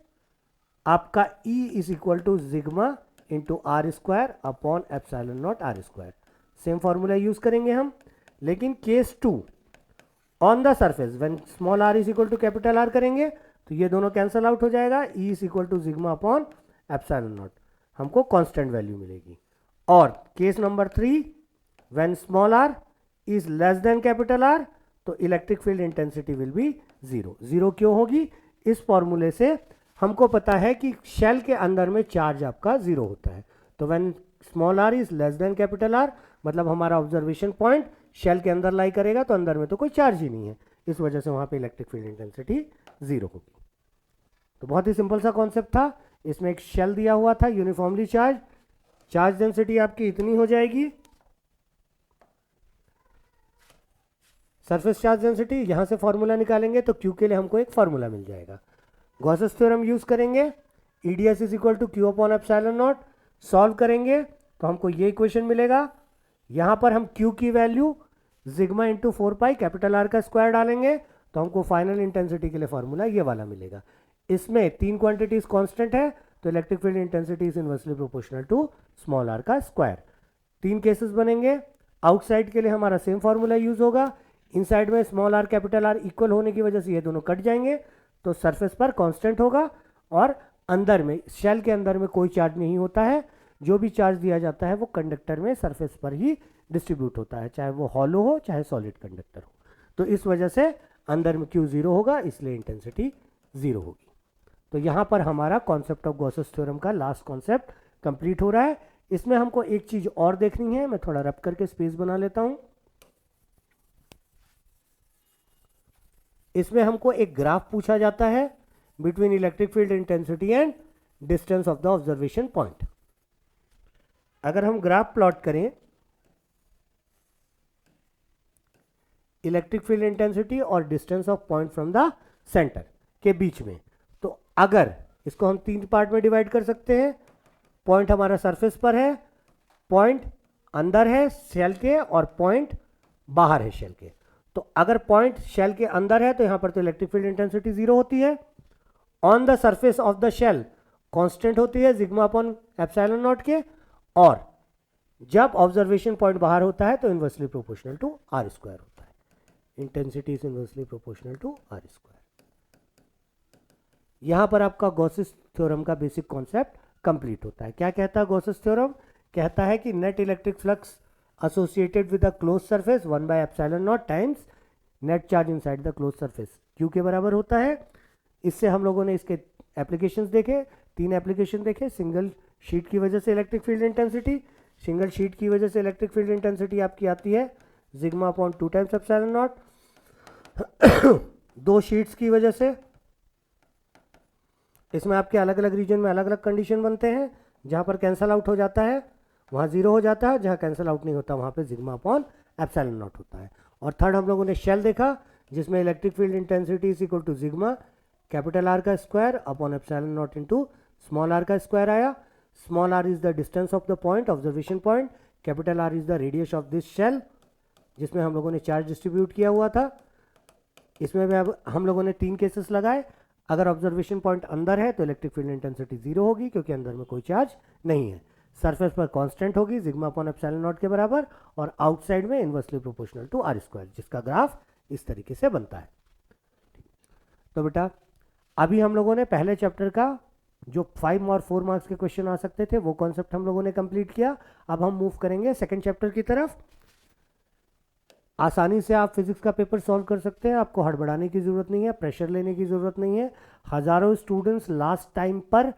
आपका E is equal to sigma into R square upon epsilon not R square. Same formula use करेंगे हम। लेकिन case 2, on the surface when small R is equal to capital R करेंगे तो ये दोनों कैंसल आउट हो जाएगा। E is equal to sigma upon epsilon not, हमको कांस्टेंट वैल्यू मिलेगी। और case number 3, when small R is less than capital are, तो electric field intensity will be 0। 0 क्यों होगी? इस फॉर्मूले से हमको पता है कि शेल के अंदर में चार्ज आपका 0 होता है। तो when small R is less than capital R मतलब हमारा ऑब्जर्वेशन पॉइंट शेल के अंदर लाई करेगा, तो अंदर में तो कोई चार्ज ही नहीं है, इस वजह से वहां पे इलेक्ट्रिक फील्ड इंटेंसिटी 0 होगी। तो बहुत ही सिंपल सा कॉन्सेप्ट था। इसमें एक शेल दिया हुआ था यूनिफॉर्मली चार्ज डेंसिटी आपकी इतनी हो जाएगी, सरफेस चार्ज डेंसिटी। यहां से फॉर्मूला निकालेंगे तो क्यू के लिए हमको एक फॉर्मूला मिल जाएगा। गॉसेस थ्योरम यूज करेंगे, EDS is equal to Q upon epsilon not. Solve करेंगे तो हमको ये इक्वेशन मिलेगा। यहां पर हम क्यू की value sigma into 4 pi capital R का स्क्वायर डालेंगे तो हमको फाइनल इंटेंसिटी के लिए फॉर्मूला ये वाला मिलेगा। इसमें 3 क्वांटिटीज कांस्टेंट है, तो electric field intensity is inversely proportional to small R का स्क्वायर। 3 केसेस बनेंगे। आउटसाइड के लिए हमारा सेम फॉर्मूला यूज होगा। इनसाइड में small R capital R equal होने की वजह से ये दोनों कट जाएंगे, तो सरफेस पर कांस्टेंट होगा। और अंदर में शेल के अंदर में कोई चार्ज नहीं होता है, जो भी चार्ज दिया जाता है वो कंडक्टर में सरफेस पर ही डिस्ट्रीब्यूट होता है, चाहे वो हॉलो हो चाहे सॉलिड कंडक्टर हो। तो इस वजह से अंदर में क्यू 0 होगा, इसलिए इंटेंसिटी 0 होगी। तो यहां पर हमारा कॉन्सेप्ट ऑफ गॉसेस थ्योरम का लास्ट कॉन्सेप्ट कंप्लीट हो रहा है। इसमें हमको एक चीज और देखनी है, मैं थोड़ा रब करके स्पेस बना लेता हूं। इसमें हमको एक ग्राफ पूछा जाता है between electric field intensity and distance of the observation point. अगर हम ग्राफ प्लॉट करें इलेक्ट्रिक फील्ड इंटेंसिटी और distance of point from the centre के बीच में, तो अगर इसको हम 3 पार्ट में डिवाइड कर सकते हैं। पॉइंट हमारा सरफेस पर है, पॉइंट अंदर है शेल के, और पॉइंट बाहर है शेल के। तो अगर पॉइंट शेल के अंदर है तो यहां पर तो इलेक्ट्रिक फील्ड इंटेंसिटी 0 होती है। On the surface of the shell constant होती है सिग्मा अपॉन एप्सिलॉन नॉट के, और जब ऑब्जर्वेशन पॉइंट बाहर होता है तो inversely proportional to R square होता है। Intensity is inversely proportional to R square. यहां पर आपका गॉसेस थ्योरम का बेसिक कॉन्सेप्ट कंप्लीट होता है। क्या कहता है गॉसेस थ्योरम? कहता है कि net electric flux associated with a closed surface 1 by epsilon naught times net charge inside the closed surface Q के बराबर होता है। इससे हम लोगों ने इसके एप्लीकेशंस देखे, 3 एप्लीकेशन देखे। सिंगल शीट की वजह से electric field intensity, single sheet की वजह से इलेक्ट्रिक फील्ड इंटेंसिटी आपकी आती है sigma upon 2 times epsilon not. 2 sheets की वजह से इसमें आपके अलग अलग रीजन में अलग अलग कंडीशन बनते हैं। जहां पर कैंसल आउट हो जाता है वहाँ 0 हो जाता है, जहाँ कैंसिल आउट नहीं होता वहाँ पे सिग्मा अपॉन एप्सिलॉन नॉट होता है। और थर्ड हम लोगों ने शेल देखा जिसमें electric field intensity is equal to sigma capital R का square upon epsilon not into small R का स्क्वायर आया। Small R is the distance of the point observation point, capital R is the radius of this shell जिसमें हम लोगों ने चार्ज डिस्ट्रीब्यूट किया हुआ था। इसमें भी अब हम लोगों ने 3 केसेस लगाए। अगर ऑब्जर्वेशन पॉइंट अंदर है तो इलेक्ट्रिक फील्ड इंटेंसिटी 0 होगी क्योंकि अंदर में कोई चार्ज नहीं है। सरफेस पर कांस्टेंट होगी सिग्मा अपॉन एप्सिलॉन नॉट के बराबर, और आउटसाइड में inversely proportional to R square, जिसका ग्राफ इस तरीके से बनता है। तो बेटा अभी हम लोगों ने पहले चैप्टर का जो 5 और 4 मार्क्स के क्वेश्चन आ सकते थे वो कॉन्सेप्ट हम लोगों ने कंप्लीट किया। अब हम मूव करेंगे सेकंड चैप्टर की तरफ। आसानी से आप फिजिक्स का पेपर सॉल्व कर सकते हैं, आपको हड़बड़ाने की जरूरत नहीं है, प्रेशर लेने की जरूरत नहीं है। हजारों स्टूडेंट्स लास्ट टाइम पर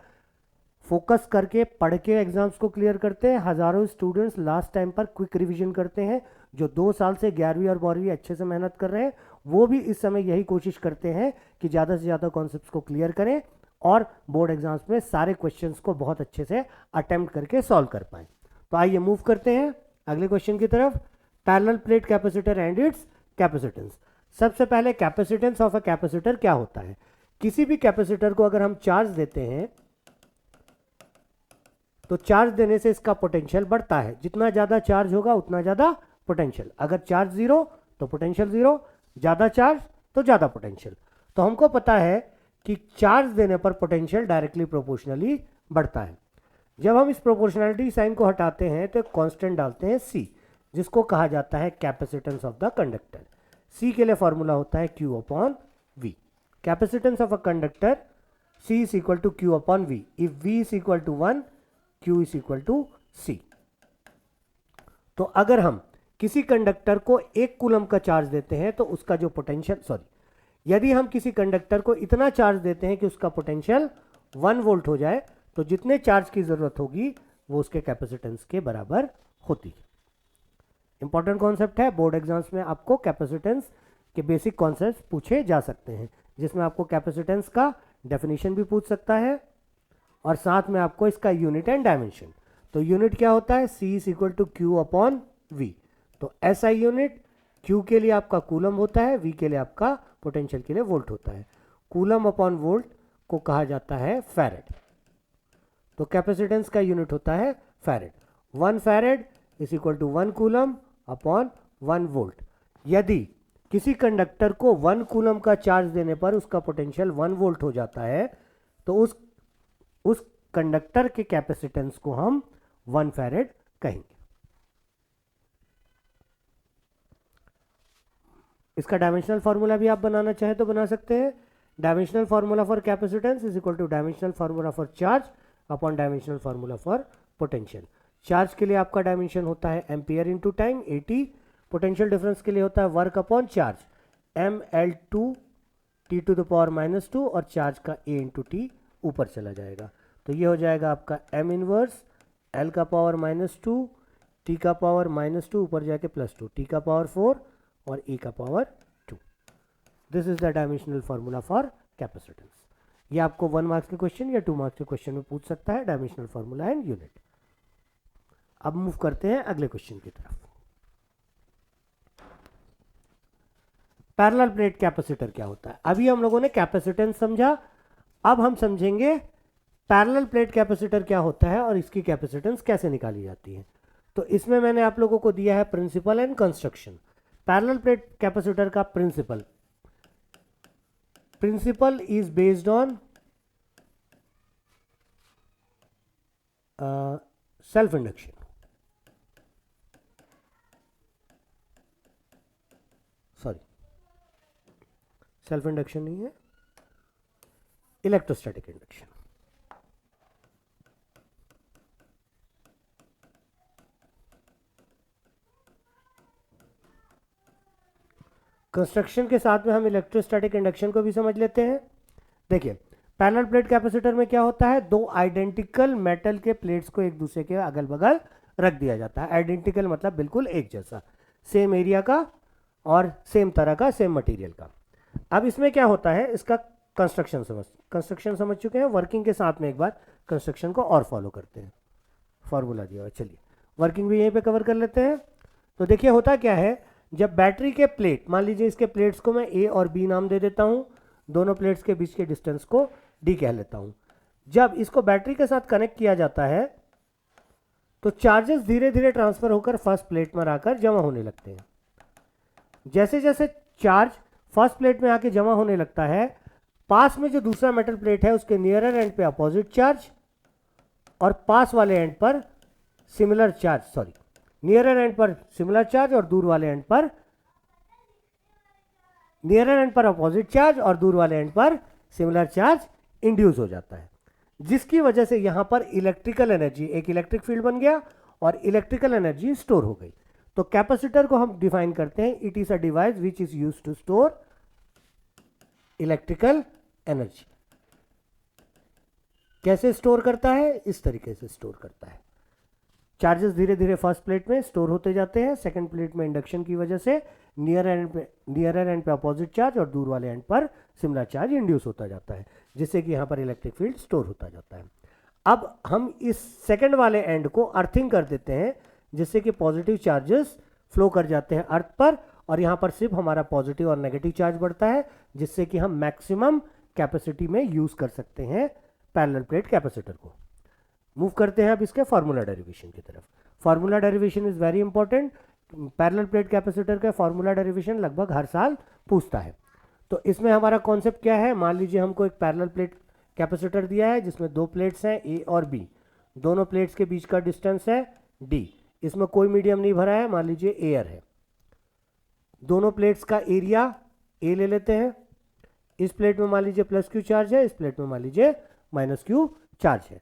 फोकस करके पढ़ के एग्जाम्स को क्लियर करते हैं, हजारों स्टूडेंट्स लास्ट टाइम पर क्विक रिवीजन करते हैं। जो 2 साल से 11वीं और 12वीं अच्छे से मेहनत कर रहे हैं वो भी इस समय यही कोशिश करते हैं कि ज़्यादा से ज़्यादा कॉन्सेप्ट्स को क्लियर करें और बोर्ड एग्जाम्स में सारे क्वेश्चंस को बहुत अच्छे से अटेम्प्ट करके सॉल्व कर पाएं। तो आइए मूव करते हैं अगले क्वेश्चन की तरफ। Parallel plate capacitor and it's capacitance. सबसे पहले कैपेसिटेंस ऑफ अ कैपेसिटर क्या होता है। किसी भी कैपेसिटर को अगर हम चार्ज देते हैं तो चार्ज देने से इसका पोटेंशियल बढ़ता है, जितना ज्यादा चार्ज होगा उतना ज्यादा पोटेंशियल। अगर चार्ज 0 तो पोटेंशियल 0, ज्यादा चार्ज तो ज्यादा पोटेंशियल। तो हमको पता है कि चार्ज देने पर पोटेंशियल डायरेक्टली प्रोपोर्शनली बढ़ता है। जब हम इस प्रोपोर्शनलिटी साइन को हटाते हैं तो एक कांस्टेंट डालते हैं C, जिसको कहा जाता है capacitance of the conductor. C के लिए फॉर्मूला होता है Q upon V। Capacitance of a conductor C is equal to Q upon V। If V is equal to 1, Q is equal to C। तो अगर हम किसी कंडक्टर को 1 कूलम का चार्ज देते हैं तो उसका जो पोटेंशियल यदि हम किसी कंडक्टर को इतना चार्ज देते हैं कि उसका पोटेंशियल 1 वोल्ट हो जाए तो जितने चार्ज की जरूरत होगी वो उसके कैपेसिटेंस के बराबर होती है। इंपॉर्टेंट कॉन्सेप्ट है, बोर्ड एग्जाम्स में आपको कैपेसिटेंस के बेसिक कॉन्सेप्ट पूछे जा सकते हैं, जिसमें आपको कैपेसिटेंस का डेफिनेशन भी पूछ सकता है और साथ में आपको इसका यूनिट एंड डायमेंशन। तो यूनिट क्या होता है, C is equal to Q upon V। तो SI यूनिट Q के लिए आपका कूलम होता है, V के लिए आपका पोटेंशियल के लिए वोल्ट होता है। कूलम अपॉन वोल्ट को कहा जाता है फैरेड। तो कैपेसिटेंस का यूनिट होता है farad. 1 farad is equal to 1 coulomb upon 1 volt. यदि किसी कंडक्टर को 1 कूलम का चार्ज देने पर उसका पोटेंशियल 1 वोल्ट हो जाता है तो उस कंडक्टर के कैपेसिटेंस को हम 1 फैरेड कहेंगे। इसका डायमेंशनल फार्मूला भी आप बनाना चाहे तो बना सकते हैं। Dimensional formula for capacitance is equal to dimensional formula for charge upon dimensional formula for potential. Charge के लिए आपका डायमेंशन होता है ampere into time 80। Potential difference के लिए होता है work upon charge mL2 t to the power -2 और चार्ज का a इंटू टी ऊपर चला जाएगा। तो ये हो जाएगा आपका m इनवर्स L का पावर -2 t का पावर -2 ऊपर जाके +2 t का पावर 4 और e का power 2। This is the dimensional formula for capacitance. ये आपको 1 मार्क्स के क्वेश्चन या 2 मार्क्स के क्वेश्चन में पूछ सकता है, डायमेंशनल फार्मूला एंड यूनिट। अब मूव करते हैं अगले क्वेश्चन की तरफ। पैरेलल प्लेट कैपेसिटर क्या होता है। अभी हम लोगों ने कैपेसिटेंस समझा, अब हम समझेंगे पैरेलल प्लेट कैपेसिटर क्या होता है और इसकी कैपेसिटेंस कैसे निकाली जाती है। तो इसमें मैंने आप लोगों को दिया है principle and construction. Parallel plate capacitor का principle is based on self induction. Self induction नहीं है, इलेक्ट्रोस्टैटिक इंडक्शन। कंस्ट्रक्शन के साथ में हम इलेक्ट्रोस्टैटिक इंडक्शन को भी समझ लेते हैं। देखिए पैरेलल प्लेट कैपेसिटर में क्या होता है, 2 आइडेंटिकल मेटल के प्लेट्स को एक दूसरे के अगल बगल रख दिया जाता है। आइडेंटिकल मतलब बिल्कुल एक जैसा, सेम एरिया का और सेम तरह का, सेम मटेरियल का। अब इसमें क्या होता है, इसका कंस्ट्रक्शन समझ चुके हैं। वर्किंग के साथ में एक बार कंस्ट्रक्शन को और फॉलो करते हैं। फॉर्मूला दिया हुआ, चलिए वर्किंग भी यहीं पे कवर कर लेते हैं। तो देखिए होता क्या है, जब बैटरी के प्लेट, मान लीजिए इसके प्लेट्स को मैं A और B नाम दे देता हूं, दोनों प्लेट्स के बीच के डिस्टेंस को D कह लेता हूं। जब इसको बैटरी के साथ कनेक्ट किया जाता है तो चार्जेस धीरे धीरे ट्रांसफर होकर फर्स्ट प्लेट में आकर जमा होने लगते हैं। जैसे जैसे चार्ज फर्स्ट प्लेट में आके जमा होने लगता है, पास में जो दूसरा मेटल प्लेट है उसके नियरर एंड पे अपोजिट चार्ज और पास वाले एंड पर similar charge, sorry, nearer and पर सिमिलर चार्ज और दूर वाले एंड पर, नियरर एंड पर अपोजिट चार्ज और दूर वाले एंड पर सिमिलर चार्ज इंड्यूस हो जाता है, जिसकी वजह से यहां पर इलेक्ट्रिकल एनर्जी, एक इलेक्ट्रिक फील्ड बन गया और इलेक्ट्रिकल एनर्जी स्टोर हो गई। तो कैपेसिटर को हम डिफाइन करते हैं, it is a device which is used to store electrical energy. कैसे स्टोर करता है? इस तरीके से स्टोर करता है। चार्जेस धीरे धीरे फर्स्ट प्लेट में स्टोर होते जाते हैं, सेकंड प्लेट में इंडक्शन की वजह से नियरर एंड पे अपोजिट चार्ज और दूर वाले एंड पर सिमिलर चार्ज इंड्यूस होता जाता है, जिससे कि यहां पर इलेक्ट्रिक फील्ड स्टोर होता जाता है। अब हम इस सेकंड वाले एंड को अर्थिंग कर देते हैं, जिससे कि पॉजिटिव चार्जेस फ्लो कर जाते हैं अर्थ पर, और यहां पर सिर्फ हमारा पॉजिटिव और नेगेटिव चार्ज बढ़ता है, जिससे कि हम मैक्सिमम कैपेसिटी में यूज कर सकते हैं पैरेलल प्लेट कैपेसिटर को। मूव करते हैं अब इसके फार्मूला डेरिवेशन की तरफ। Formula derivation is very important. Parallel plate capacitor का फार्मूला डेरिवेशन लगभग हर साल पूछता है। तो इसमें हमारा कॉन्सेप्ट क्या है? मान लीजिए हमको एक पैरेलल प्लेट कैपेसिटर दिया है जिसमें दो प्लेट्स हैं ए और बी, दोनों प्लेट्स के बीच का डिस्टेंस है डी, इसमें कोई मीडियम नहीं भरा है, मान लीजिए एयर है। दोनों प्लेट्स का एरिया ए ले लेते हैं, इस प्लेट में मान लीजिए प्लस क्यू चार्ज है, इस प्लेट में मान लीजिए माइनस क्यू चार्ज है।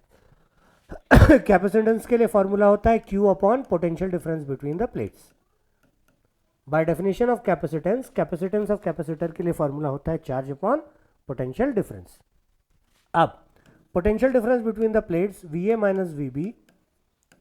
कैपेसिटेंस के लिए फॉर्मूला होता है Q upon potential difference between the plates. By definition of capacitance, capacitance of capacitor के लिए फॉर्मूला होता है चार्ज अपॉन पोटेंशियल डिफरेंस। अब potential difference between the plates V A minus V B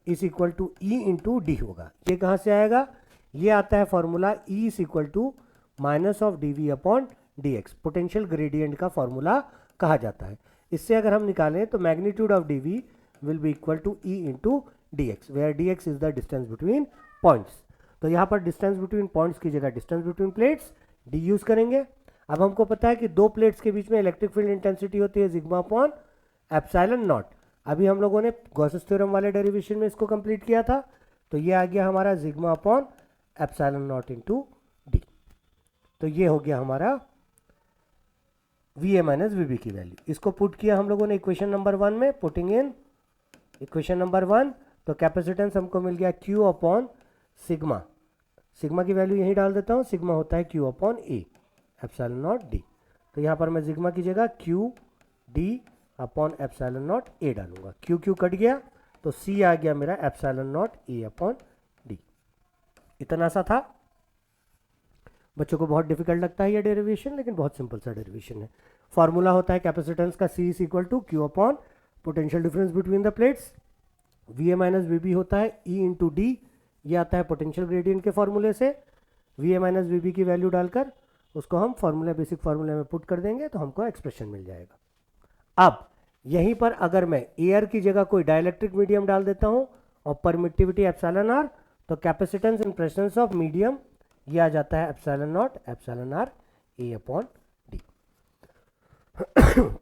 is equal to E into D होगा। ये कहां से आएगा? ये आता है formula E is equal to minus of D we upon D X, potential gradient का फॉर्मूला कहा जाता है। इससे अगर हम निकालें तो magnitude of D V will be equal to E into D X, where D X is the distance between points. तो यहाँ पर डिस्टेंस बिटवीन पॉइंट्स की जगह distance between plates D use करेंगे। अब हमको पता है कि दो प्लेट्स के बीच में इलेक्ट्रिक फील्ड इंटेंसिटी होती है सिग्मा अपॉन एप्सिलॉन नॉट। अभी हम लोगों ने गॉसेस थ्योरम वाले डेरिवेशन में इसको कंप्लीट किया था, तो ये आ गया हमारा sigma upon epsilon not into D. तो ये हो गया हमारा V A minus V B की वैल्यू। इसको पुट किया हम लोगों ने इक्वेशन नंबर 1 में, पुटिंग इन इक्वेशन नंबर 1, तो कैपेसिटेंस हमको मिल गया क्यू अपॉन सिग्मा, सिग्मा की वैल्यू यहीं डाल देता हूँ, सिग्मा होता है Q upon A epsilon not D. तो यहाँ पर मैं सिग्मा की जगह Q D upon epsilon not a डालूंगा, क्यू क्यू कट गया तो सी आ गया मेरा epsilon not A upon D. इतना सा था। बच्चों को बहुत डिफिकल्ट लगता है ये डेरिवेशन, लेकिन बहुत सिंपल सा डेरिवेशन है। फॉर्मूला होता है कैपेसिटेंस का C is equal to Q upon potential difference between the plates, V A minus V B होता है ई इंटू डी, ये आता है पोटेंशियल ग्रेडियंट के फॉर्मूले से। V A minus V B की वैल्यू डालकर उसको हम फॉर्मूला, बेसिक फॉर्मूले में पुट कर देंगे तो हमको एक्सप्रेशन मिल जाएगा। अब यहीं पर अगर मैं एयर की जगह कोई डाइलेक्ट्रिक मीडियम डाल देता हूं और परमिटिविटी एप्सिलॉन आर, तो capacitance in presence of medium ये आ जाता है epsilon not epsilon R A upon D.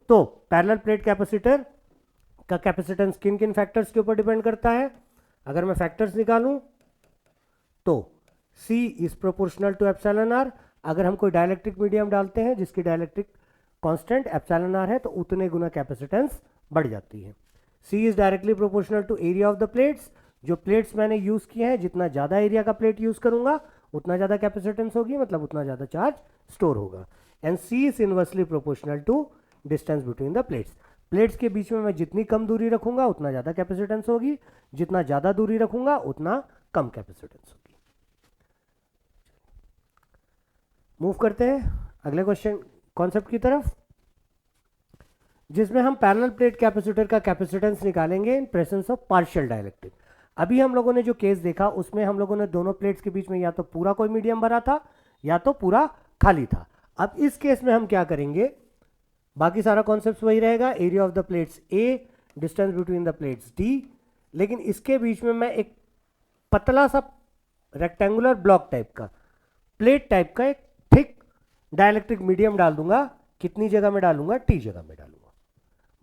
तो पैरेलल प्लेट कैपेसिटर का कैपेसिटेंस किन किन फैक्टर्स के ऊपर डिपेंड करता है? अगर मैं फैक्टर्स निकालूं तो C is proportional to epsilon R. अगर हम कोई डाइलेक्ट्रिक मीडियम डालते हैं जिसकी डाइलेक्ट्रिक कांस्टेंट एप्सिलॉन आर है, तो उतने गुना कैपेसिटेंस बढ़ जाती है। C is directly proportional to area of the plates. जो प्लेट्स मैंने यूज किए हैं, जितना ज्यादा एरिया का प्लेट यूज करूंगा उतना ज्यादा कैपेसिटेंस होगी, मतलब उतना ज्यादा चार्ज स्टोर होगा। And C is inversely proportional to distance between the plates. Plates के बीच में मैं जितनी कम दूरी रखूंगा उतना ज्यादा कैपेसिटेंस होगी, जितना ज्यादा दूरी रखूंगा उतना कम कैपेसिटेंस होगी। मूव करते हैं अगले क्वेश्चन कॉन्सेप्ट की तरफ, जिसमें हम पैरेलल प्लेट कैपेसिटर का कैपेसिटेंस निकालेंगे इन प्रेजेंस ऑफ पार्शियल डाइलेक्ट्रिक। अभी हम लोगों ने जो केस देखा उसमें हम लोगों ने दोनों प्लेट्स के बीच में या तो पूरा कोई मीडियम भरा था या तो पूरा खाली था। अब इस केस में हम क्या करेंगे? बाकी सारा कॉन्सेप्ट वही रहेगा, area of the plates A, distance between the plates D, लेकिन इसके बीच में मैं एक पतला सा रेक्टेंगुलर ब्लॉक टाइप का, प्लेट टाइप का एक थिक डाइलेक्ट्रिक मीडियम डाल दूंगा। कितनी जगह में डालूंगा? टी जगह में डालूंगा।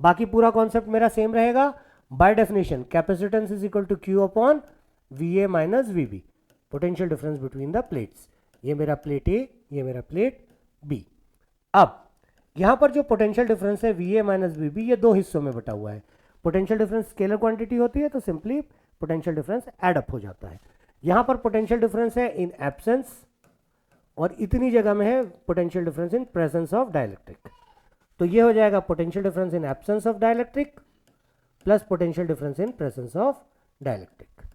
बाकी पूरा कॉन्सेप्ट मेरा सेम रहेगा। By definition capacitance is equal to Q upon V A minus V B, potential difference between the plates. ये मेरा प्लेट ए, ये मेरा प्लेट बी। अब यहां पर जो पोटेंशियल डिफरेंस है V A minus V B, ये दो हिस्सों में बटा हुआ है। पोटेंशियल डिफरेंस स्केलर क्वांटिटी होती है, तो simply potential difference add up हो जाता है। यहाँ पर पोटेंशियल डिफरेंस है इन एब्सेंस और इतनी जगह में है potential difference in presence of dielectric. तो ये हो जाएगा potential difference in absence of dielectric plus potential difference in presence of dielectric.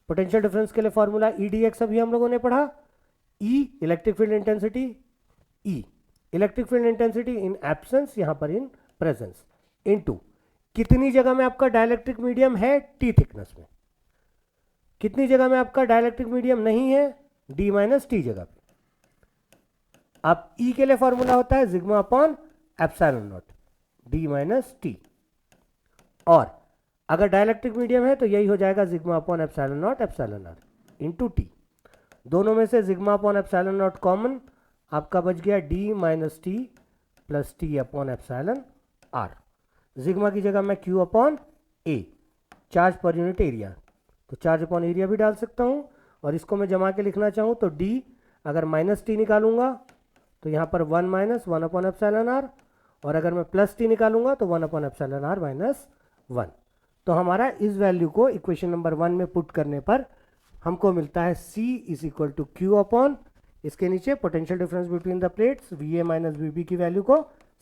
Potential difference के लिए फॉर्मूला ई डी एक्स अभी हम लोगों ने पढ़ा। E electric field intensity, E electric field intensity in absence, यहां पर इन प्रेजेंस, इनटू कितनी जगह में आपका डाइलेक्ट्रिक मीडियम है, टी थिकनेस में। कितनी जगह में आपका डाइलेक्ट्रिक मीडियम नहीं है, डी माइनस टी जगह पे। अब ई के लिए फॉर्मूला होता है sigma upon epsilon not, D minus T. और अगर डाइलेक्ट्रिक मीडियम है तो यही हो जाएगा sigma upon epsilon not epsilon R into T. दोनों में से sigma upon epsilon not common, आपका बच गया D minus T plus T upon epsilon R. Sigma की जगह मैं Q upon A, charge per unit area, तो चार्ज अपॉन एरिया भी डाल सकता हूं। और इसको मैं जमा के लिखना चाहूं तो डी, अगर माइनस टी निकालूंगा तो यहां पर 1 माइनस 1 अपॉन एप्सिलॉन आर, और अगर मैं प्लस टी निकालूंगा तो 1 अपॉन एप्सिलॉन आर माइनस 1। तो हमारा इस वैल्यू को इक्वेशन नंबर 1 में पुट करने पर हमको मिलता है C is equal to Q upon, इसके नीचे potential difference between the plates V A minus V B की वैल्यू को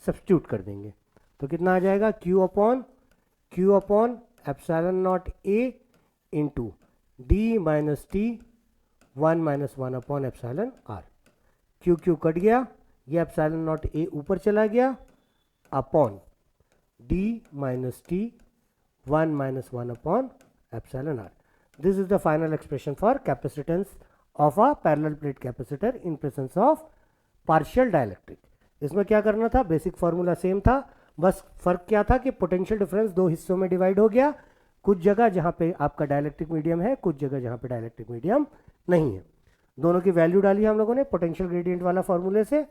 सब्स्टिट्यूट कर देंगे। तो कितना आ जाएगा, Q upon epsilon not A into D minus T 1 minus 1 upon epsilon R. Q Q cut गया, ये एप्सिलॉन नॉट ए ऊपर चला गया, upon D minus T 1 minus 1 upon epsilon R. This is the final expression for capacitance of a parallel plate capacitor in presence of partial dielectric। इसमें क्या करना था, बेसिक फॉर्मूला सेम था, बस फर्क क्या था कि पोटेंशियल डिफरेंस दो हिस्सों में डिवाइड हो गया, कुछ जगह जहां पे आपका डाइलेक्ट्रिक मीडियम है, कुछ जगह जहां पे डाइलेक्ट्रिक मीडियम नहीं है। दोनों की वैल्यू डाली हम लोगों ने पोटेंशियल ग्रेडियंट वाला फॉर्मूले से,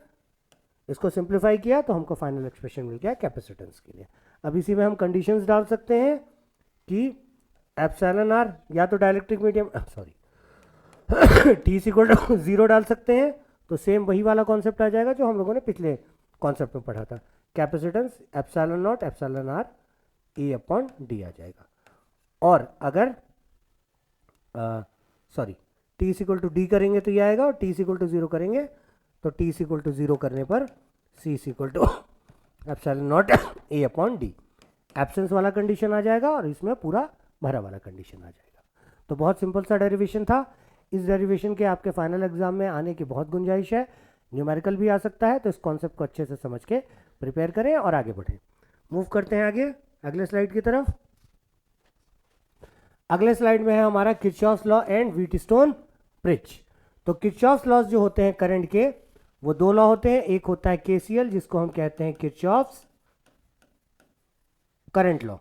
इसको सिंप्लीफाई किया तो हमको फाइनल एक्सप्रेशन मिल गया कैपेसिटेंस के लिए। अब इसी में हम कंडीशंस डाल सकते हैं कि एप्सिलॉन आर या तो dielectric medium T equal to 0 डाल सकते हैं, तो सेम वही वाला कॉन्सेप्ट आ जाएगा जो हम लोगों ने पिछले कॉन्सेप्ट में पढ़ा था। Capacitance epsilon not epsilon R A upon D आ जाएगा। और अगर टी इक्वल टू डी करेंगे तो ये आएगा, और टी इक्वल टू 0 करेंगे तो टी इक्वल टू 0 करने पर C equal to epsilon not A upon D. Absence वाला कंडीशन आ जाएगा और इसमें पूरा भरा वाला कंडीशन आ जाएगा। तो बहुत सिंपल सा डेरिवेशन था। इस डेरिवेशन के आपके फाइनल एग्जाम में आने की बहुत गुंजाइश है, न्यूमेरिकल भी आ सकता है, तो इस कॉन्सेप्ट को अच्छे से समझ के प्रिपेयर करें और आगे बढ़ें। मूव करते हैं आगे अगले स्लाइड की तरफ। अगले स्लाइड में है हमारा Kirchhoff's law and Wheatstone bridge. तो किरचॉफ्स लॉज जो होते हैं करंट के, वो दो लॉ होते हैं। एक होता है केसीएल जिसको हम कहते हैं किरचॉफ्स करंट लॉ,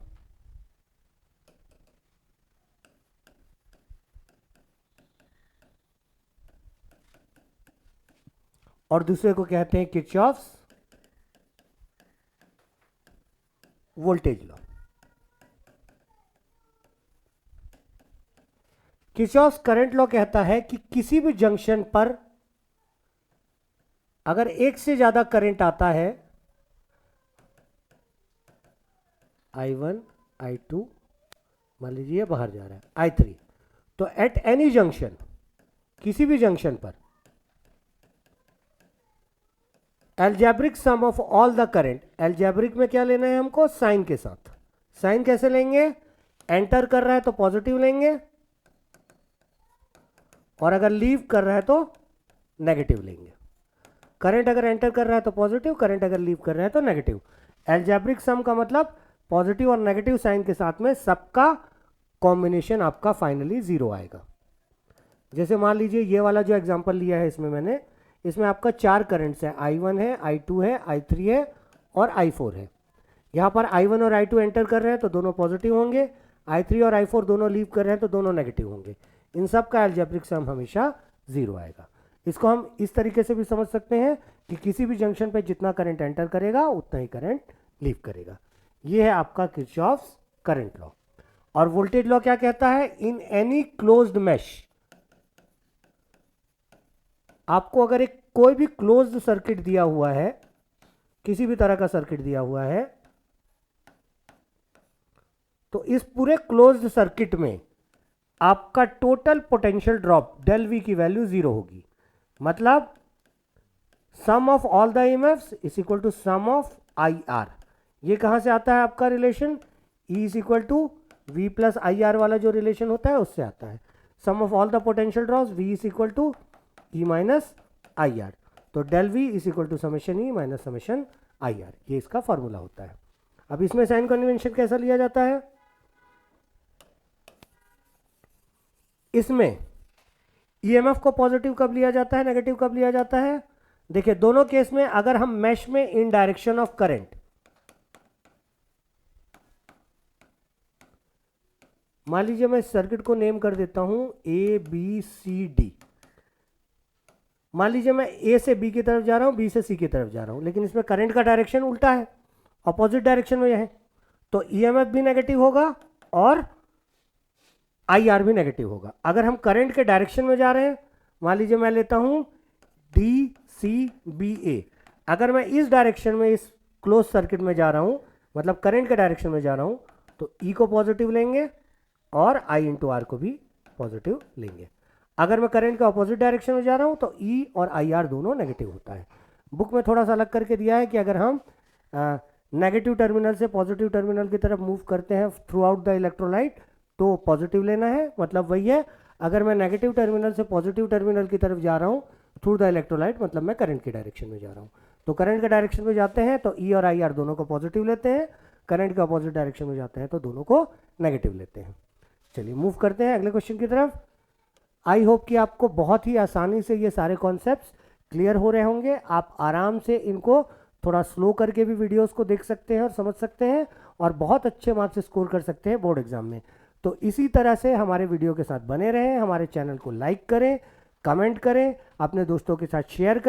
और दूसरे को कहते हैं Kirchhoff's voltage law. Kirchhoff's current law कहता है कि किसी भी जंक्शन पर अगर एक से ज्यादा करंट आता है, I1 I2, मान लीजिए बाहर जा रहा है I3, तो एट एनी जंक्शन, किसी भी जंक्शन पर algebraic sum of all the current, algebraic में क्या लेना है हमको, साइन के साथ। साइन कैसे लेंगे, एंटर कर रहा है तो पॉजिटिव लेंगे, और अगर लीव कर रहा है तो नेगेटिव लेंगे। करंट अगर एंटर कर रहा है तो पॉजिटिव, करंट अगर लीव कर रहा है तो नेगेटिव। एल्जेब्रिक सम का मतलब पॉजिटिव और नेगेटिव साइन के साथ में सबका कॉम्बिनेशन आपका फाइनली 0 आएगा। जैसे मान लीजिए ये वाला जो एग्जांपल लिया है इसमें मैंने, इसमें आपका 4 करंट्स है, I1 है, I2 है, I3 है और I4 है। यहाँ पर I1 और I2 एंटर कर रहे हैं तो दोनों पॉजिटिव होंगे, I3 और I4 दोनों लीव कर रहे हैं तो दोनों नेगेटिव होंगे। इन सब का एल्जेब्रिक सम हमेशा 0 आएगा। इसको हम इस तरीके से भी समझ सकते हैं कि किसी भी जंक्शन पे जितना करंट एंटर करेगा उतना ही करंट लीव करेगा। ये है आपका किरचॉफ्स करंट लॉ। और वोल्टेज लॉ क्या कहता है, इन एनी क्लोज्ड मैश, आपको अगर एक कोई भी क्लोज्ड सर्किट दिया हुआ है, किसी भी तरह का सर्किट दिया हुआ है, तो इस पूरे क्लोज्ड सर्किट में आपका total potential drop del V की वैल्यू 0 होगी। मतलब sum of all the EMFs is equal to sum of I R. ये कहां से आता है आपका relation? E is equal to V plus I R वाला जो रिलेशन होता है उससे आता है। Sum of all the potential drops V is equal to E minus I R. तो del V is equal to summation E minus summation I R, ये इसका फॉर्मूला होता है। अब इसमें साइन कन्वेंशन कैसा लिया जाता है? इसमें ईएमएफ को पॉजिटिव कब लिया जाता है, नेगेटिव कब लिया जाता है? देखिए दोनों केस में अगर हम मैश में इन डायरेक्शन ऑफ करंट, मान लीजिए मैं सर्किट को नेम कर देता हूं ए बी सी डी। मान लीजिए मैं ए से बी की तरफ जा रहा हूं, बी से सी की तरफ जा रहा हूं, लेकिन इसमें करंट का डायरेक्शन उल्टा है, अपोजिट डायरेक्शन में है, तो ईएमएफ भी नेगेटिव होगा और आई आर भी नेगेटिव होगा। अगर हम करंट के डायरेक्शन में जा रहे हैं, मान लीजिए मैं लेता हूं डी सी बी ए, अगर मैं इस डायरेक्शन में इस क्लोज सर्किट में जा रहा हूं, मतलब करंट के डायरेक्शन में जा रहा हूं, तो ई को पॉजिटिव लेंगे और आई इंटू आर को भी पॉजिटिव लेंगे। अगर मैं करंट के अपोजिट डायरेक्शन में जा रहा हूं तो ई और आई आर दोनों नेगेटिव होता है। बुक में थोड़ा सा अलग करके दिया है कि अगर हम नेगेटिव टर्मिनल से पॉजिटिव टर्मिनल की तरफ मूव करते हैं थ्रू आउट द इलेक्ट्रोलाइट तो पॉजिटिव लेना है, मतलब वही है। अगर मैं नेगेटिव टर्मिनल से पॉजिटिव टर्मिनल की तरफ जा रहा हूँ थ्रू द इलेक्ट्रोलाइट, मतलब मैं करंट की डायरेक्शन में जा रहा हूँ। तो करंट के डायरेक्शन में जाते हैं तो ई और आई आर दोनों को पॉजिटिव लेते हैं, करंट के अपोजिट डायरेक्शन में जाते हैं तो दोनों को नेगेटिव लेते हैं। चलिए मूव करते हैं अगले क्वेश्चन की तरफ। आई होप कि आपको बहुत ही आसानी से ये सारे कॉन्सेप्ट्स क्लियर हो रहे होंगे। आप आराम से इनको थोड़ा स्लो करके भी वीडियोस को देख सकते हैं और समझ सकते हैं और बहुत अच्छे मार्क्स स्कोर कर सकते हैं बोर्ड एग्जाम में। तो इसी तरह से हमारे वीडियो के साथ बने रहें, हमारे चैनल को लाइक करें, कमेंट करें, अपने दोस्तों के साथ शेयर करें।